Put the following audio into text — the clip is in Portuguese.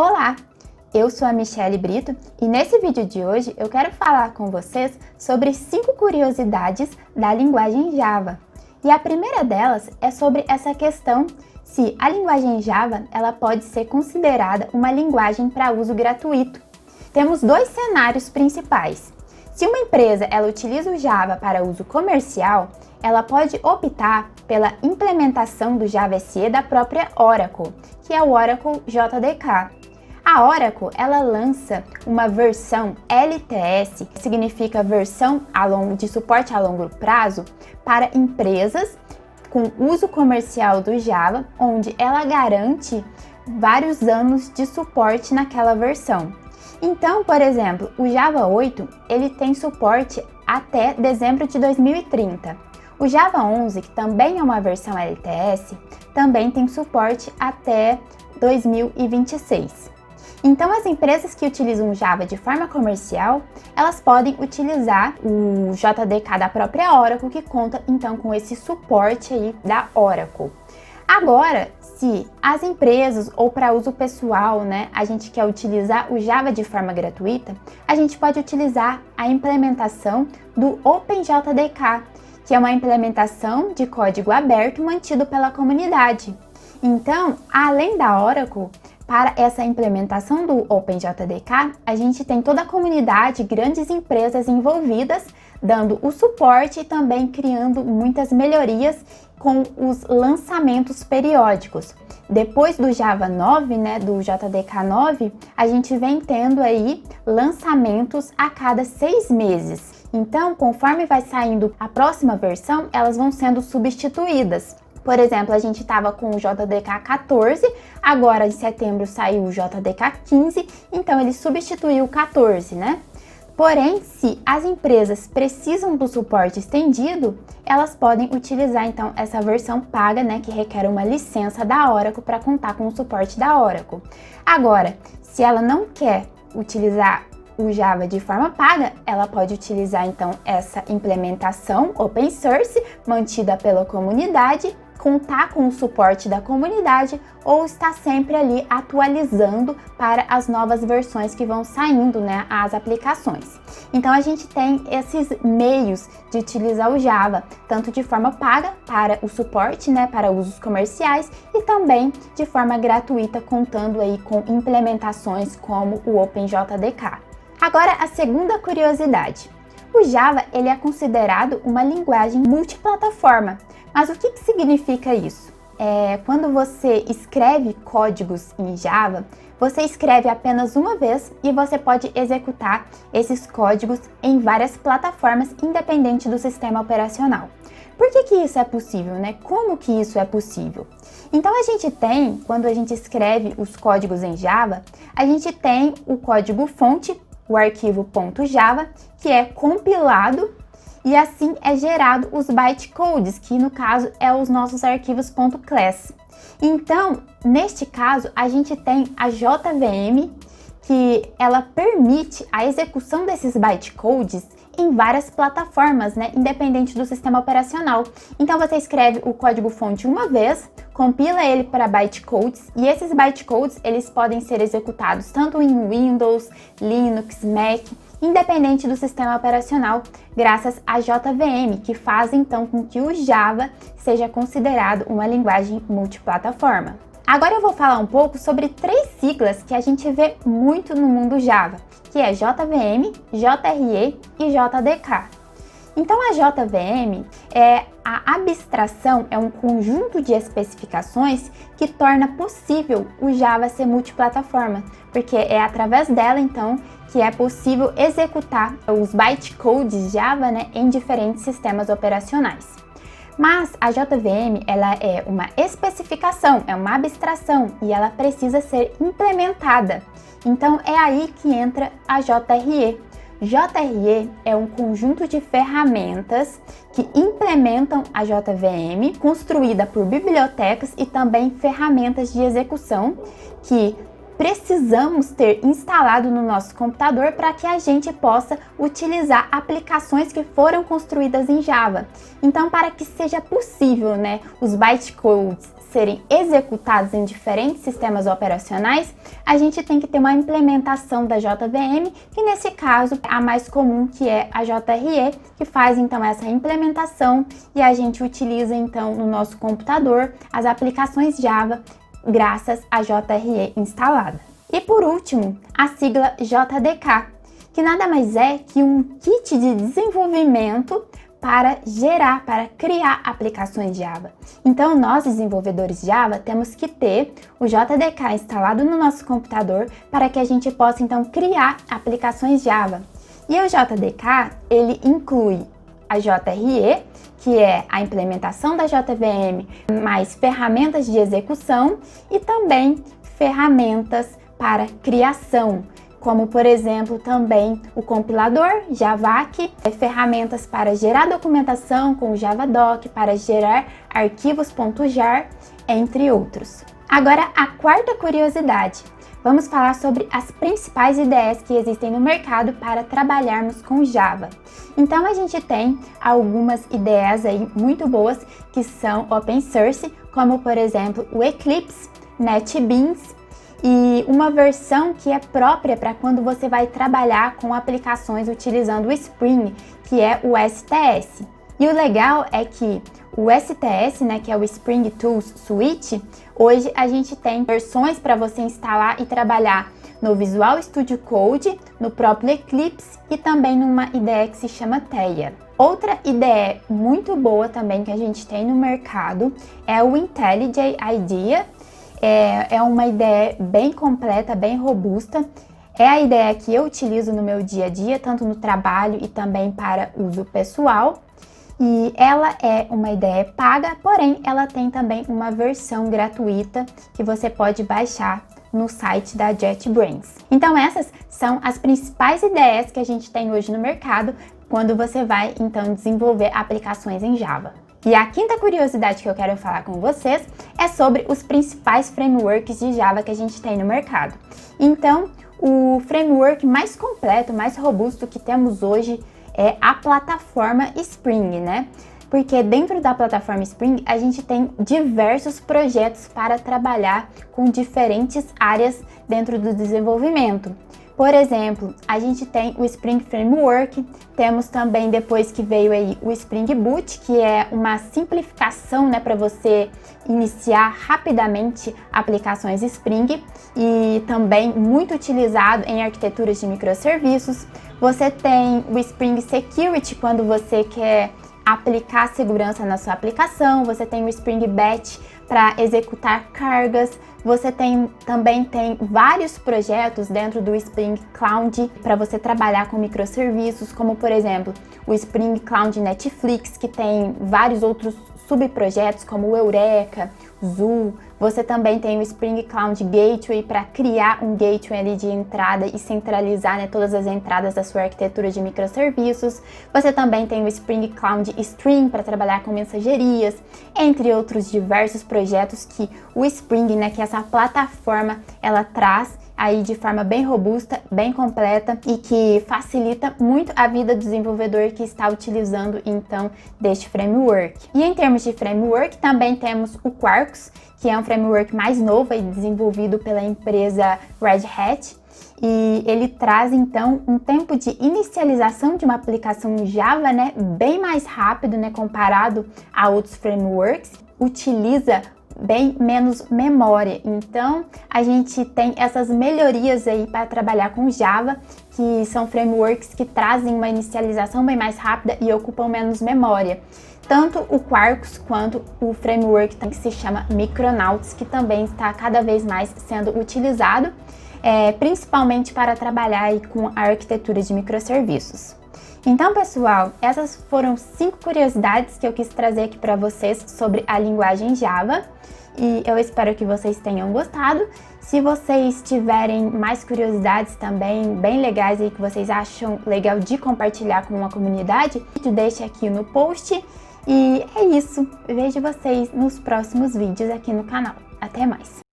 Olá, eu sou a Michelle Brito e nesse vídeo de hoje eu quero falar com vocês sobre 5 curiosidades da linguagem Java. E a primeira delas é sobre essa questão se a linguagem Java ela pode ser considerada uma linguagem para uso gratuito. Temos dois cenários principais. Se uma empresa ela utiliza o Java para uso comercial, ela pode optar pela implementação do Java SE da própria Oracle, que é o Oracle JDK. A Oracle ela lança uma versão LTS, que significa versão de suporte a longo prazo, para empresas com uso comercial do Java, onde ela garante vários anos de suporte naquela versão. Então, por exemplo, o Java 8 ele tem suporte até dezembro de 2030. O Java 11, que também é uma versão LTS, também tem suporte até 2026. Então, as empresas que utilizam o Java de forma comercial, elas podem utilizar o JDK da própria Oracle, que conta então com esse suporte aí da Oracle. Agora, se as empresas ou para uso pessoal, a gente quer utilizar o Java de forma gratuita, a gente pode utilizar a implementação do OpenJDK, que é uma implementação de código aberto mantido pela comunidade. Então, além da Oracle, para essa implementação do OpenJDK, a gente tem toda a comunidade, grandes empresas envolvidas, dando o suporte e também criando muitas melhorias com os lançamentos periódicos. Depois do Java 9, do JDK 9, a gente vem tendo aí lançamentos a cada 6 meses. Então, conforme vai saindo a próxima versão, elas vão sendo substituídas. Por exemplo, a gente estava com o JDK 14, agora em setembro saiu o JDK 15, então ele substituiu o 14, Porém, se as empresas precisam do suporte estendido, elas podem utilizar então essa versão paga, que requer uma licença da Oracle para contar com o suporte da Oracle. Agora, se ela não quer utilizar o Java de forma paga, ela pode utilizar então essa implementação open source mantida pela comunidade, contar com o suporte da comunidade ou estar sempre ali atualizando para as novas versões que vão saindo, as aplicações. Então a gente tem esses meios de utilizar o Java, tanto de forma paga para o suporte, para usos comerciais e também de forma gratuita, contando aí com implementações como o OpenJDK. Agora a segunda curiosidade. O Java ele é considerado uma linguagem multiplataforma. Mas o que significa isso? Quando você escreve códigos em Java, você escreve apenas uma vez e você pode executar esses códigos em várias plataformas, independente do sistema operacional. Por que isso é possível, Como que isso é possível? Então a gente tem, quando a gente escreve os códigos em Java, a gente tem o código fonte, o arquivo .java, que é compilado e assim é gerado os bytecodes, que no caso é os nossos arquivos .class. Então, neste caso, a gente tem a JVM, que ela permite a execução desses bytecodes em várias plataformas, independente do sistema operacional. Então, você escreve o código fonte uma vez, compila ele para bytecodes e esses bytecodes eles podem ser executados tanto em Windows, Linux, Mac, independente do sistema operacional, graças à JVM, que faz então com que o Java seja considerado uma linguagem multiplataforma. Agora eu vou falar um pouco sobre 3 siglas que a gente vê muito no mundo Java, que é JVM, JRE e JDK. Então a JVM é a abstração, é um conjunto de especificações que torna possível o Java ser multiplataforma, porque é através dela então que é possível executar os bytecodes Java em diferentes sistemas operacionais. Mas a JVM ela é uma especificação, é uma abstração e ela precisa ser implementada. Então é aí que entra a JRE. JRE é um conjunto de ferramentas que implementam a JVM, construída por bibliotecas e também ferramentas de execução que precisamos ter instalado no nosso computador para que a gente possa utilizar aplicações que foram construídas em Java. Então, para que seja possível, os bytecodes serem executados em diferentes sistemas operacionais, a gente tem que ter uma implementação da JVM, que nesse caso é a mais comum, que é a JRE, que faz então essa implementação e a gente utiliza então no nosso computador as aplicações Java graças à JRE instalada. E por último, a sigla JDK, que nada mais é que um kit de desenvolvimento para criar aplicações Java. Então, nós desenvolvedores Java temos que ter o JDK instalado no nosso computador para que a gente possa então criar aplicações Java. E o JDK, ele inclui a JRE, que é a implementação da JVM, mais ferramentas de execução e também ferramentas para criação, como por exemplo também o compilador Javac, ferramentas para gerar documentação com o Javadoc, para gerar arquivos .jar, entre outros. Agora a quarta curiosidade, vamos falar sobre as principais IDEs que existem no mercado para trabalharmos com Java. Então a gente tem algumas IDEs aí muito boas que são open source, como por exemplo o Eclipse, NetBeans, e uma versão que é própria para quando você vai trabalhar com aplicações utilizando o Spring, que é o STS. E o legal é que o STS, né, que é o Spring Tools Suite, hoje a gente tem versões para você instalar e trabalhar no Visual Studio Code, no próprio Eclipse e também numa IDE que se chama Theia. Outra IDE muito boa também que a gente tem no mercado é o IntelliJ IDEA. É uma IDE bem completa, bem robusta. É a IDE que eu utilizo no meu dia a dia, tanto no trabalho e também para uso pessoal. E ela é uma IDE paga, porém ela tem também uma versão gratuita que você pode baixar no site da JetBrains. Então essas são as principais IDEs que a gente tem hoje no mercado quando você vai então desenvolver aplicações em Java. E a quinta curiosidade que eu quero falar com vocês é sobre os principais frameworks de Java que a gente tem no mercado. Então, o framework mais completo, mais robusto que temos hoje é a plataforma Spring, né? Porque dentro da plataforma Spring a gente tem diversos projetos para trabalhar com diferentes áreas dentro do desenvolvimento. Por exemplo, a gente tem o Spring Framework, temos também depois que veio aí o Spring Boot, que é uma simplificação, né, para você iniciar rapidamente aplicações Spring e também muito utilizado em arquiteturas de microserviços. Você tem o Spring Security quando você quer aplicar segurança na sua aplicação, você tem o Spring Batch para executar cargas, você também tem vários projetos dentro do Spring Cloud para você trabalhar com microserviços, como por exemplo o Spring Cloud Netflix, que tem vários outros subprojetos como o Eureka, Zoo. Você também tem o Spring Cloud Gateway para criar um gateway ali de entrada e centralizar, né, todas as entradas da sua arquitetura de microserviços. Você também tem o Spring Cloud Stream para trabalhar com mensagerias, entre outros diversos projetos que o Spring, né, que essa plataforma, ela traz aí de forma bem robusta, bem completa e que facilita muito a vida do desenvolvedor que está utilizando então deste framework. E em termos de framework, também temos o Quarkus, que é um framework mais novo e desenvolvido pela empresa Red Hat. E ele traz então um tempo de inicialização de uma aplicação Java, né, bem mais rápido, né, comparado a outros frameworks. Utiliza bem menos memória, então a gente tem essas melhorias aí para trabalhar com Java, que são frameworks que trazem uma inicialização bem mais rápida e ocupam menos memória. Tanto o Quarkus quanto o framework que se chama Micronauts, que também está cada vez mais sendo utilizado, principalmente para trabalhar aí com a arquitetura de microserviços. Então, pessoal, essas foram 5 curiosidades que eu quis trazer aqui para vocês sobre a linguagem Java e eu espero que vocês tenham gostado. Se vocês tiverem mais curiosidades também bem legais aí que vocês acham legal de compartilhar com uma comunidade, deixe aqui no post. E é isso, eu vejo vocês nos próximos vídeos aqui no canal. Até mais!